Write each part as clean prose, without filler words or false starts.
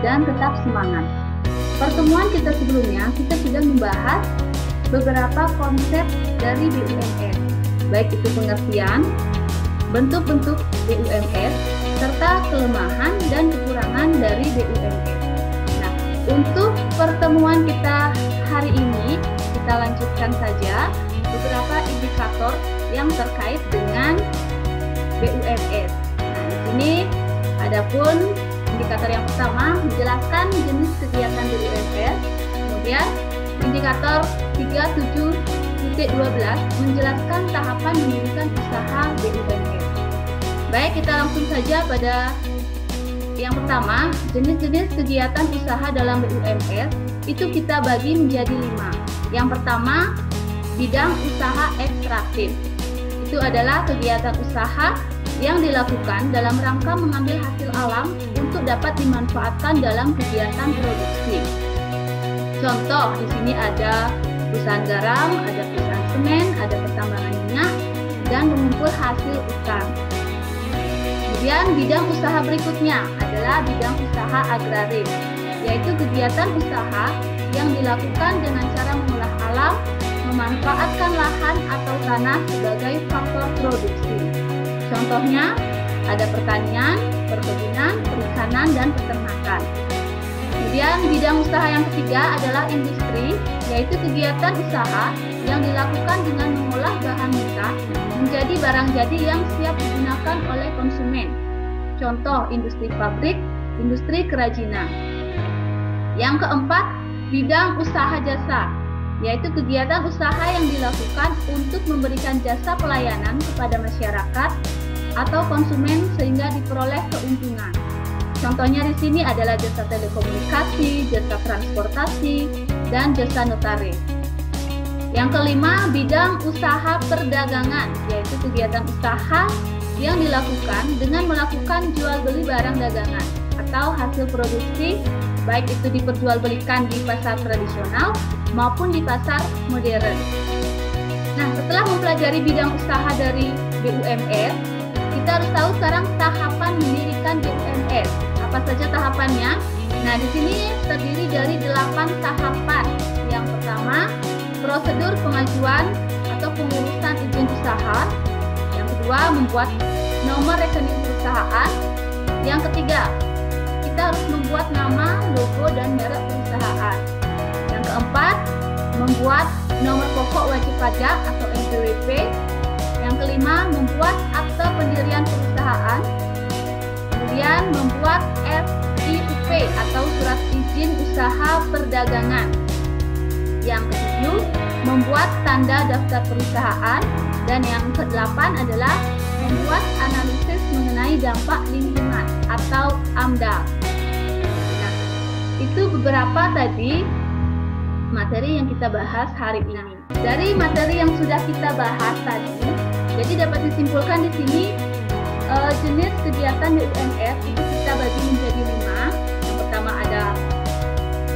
dan tetap semangat. Pertemuan kita sebelumnya, kita sudah membahas beberapa konsep dari BUMS, baik itu pengertian, bentuk-bentuk BUMS, serta kelemahan dan kekurangan dari BUMS. Nah, untuk pertemuan kita hari ini, kita lanjutkan saja beberapa indikator yang terkait dengan BUMS. Nah, di sini adapun indikator yang pertama menjelaskan jenis kegiatan BUMS, kemudian indikator 37.12 menjelaskan tahapan mendirikan usaha BUMS. Baik, kita langsung saja pada yang pertama, jenis-jenis kegiatan usaha dalam BUMS itu kita bagi menjadi 5. Yang pertama, bidang usaha ekstraktif. Itu adalah kegiatan usaha yang dilakukan dalam rangka mengambil hasil alam untuk dapat dimanfaatkan dalam kegiatan produksi. Contoh, di sini ada perusahaan garam, ada perusahaan semen, ada pertambangan minyak, dan mengumpul hasil ikan. Kemudian bidang usaha berikutnya adalah bidang usaha agraris, yaitu kegiatan usaha yang dilakukan dengan cara mengolah alam, memanfaatkan lahan atau tanah sebagai faktor produksi. Contohnya, ada pertanian, perkebunan, perikanan, dan peternakan. Kemudian bidang usaha yang ketiga adalah industri, yaitu kegiatan usaha yang dilakukan dengan mengolah bahan mentah menjadi barang jadi yang siap digunakan oleh konsumen. Contoh, industri pabrik, industri kerajinan. Yang keempat, bidang usaha jasa, yaitu kegiatan usaha yang dilakukan untuk memberikan jasa pelayanan kepada masyarakat atau konsumen sehingga diperoleh keuntungan. Contohnya di sini adalah jasa telekomunikasi, jasa transportasi, dan jasa notaris. Yang kelima, bidang usaha perdagangan, yaitu kegiatan usaha yang dilakukan dengan melakukan jual beli barang dagangan atau hasil produksi, baik itu diperjualbelikan di pasar tradisional maupun di pasar modern. Nah, setelah mempelajari bidang usaha dari BUMS, kita harus tahu sekarang tahapan mendirikan BUMS. Apa saja tahapannya? Nah, di sini terdiri dari 8 tahapan. Yang pertama, prosedur pengajuan atau pengurusan izin usaha. Yang kedua, membuat nomor rekening perusahaan. Yang ketiga, kita harus membuat nama, logo, dan merek perusahaan. Yang keempat, membuat nomor pokok wajib pajak atau NPWP. Yang kelima, membuat akte pendirian perusahaan. Kemudian membuat SIUP atau surat izin usaha perdagangan. Yang ketujuh, membuat tanda daftar perusahaan. Dan yang kedelapan adalah membuat analisis mengenai dampak lingkungan atau AMDAL. Nah, itu beberapa tadi materi yang kita bahas hari ini. Dari materi yang sudah kita bahas tadi, jadi dapat disimpulkan di sini jenis kegiatan BUMS itu kita bagi menjadi 5. Yang pertama ada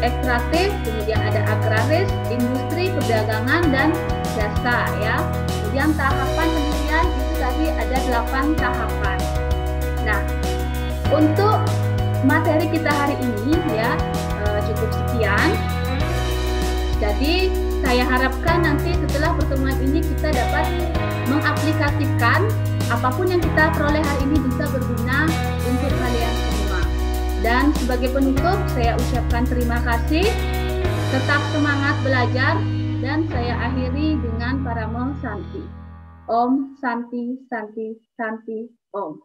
ekstraktif, kemudian ada agraris, industri, perdagangan, dan jasa ya. Kemudian tahapan pendirian itu tadi ada 8 tahapan. Nah, untuk materi kita hari ini ya cukup sekian. Jadi saya harapkan nanti setelah pertemuan ini kita dapat mengaplikasikan apapun yang kita peroleh hari ini bisa berguna untuk kalian semua. Dan sebagai penutup saya ucapkan terima kasih, tetap semangat belajar, dan saya akhiri dengan Paramo Santi. Om Santi Santi Santi Om.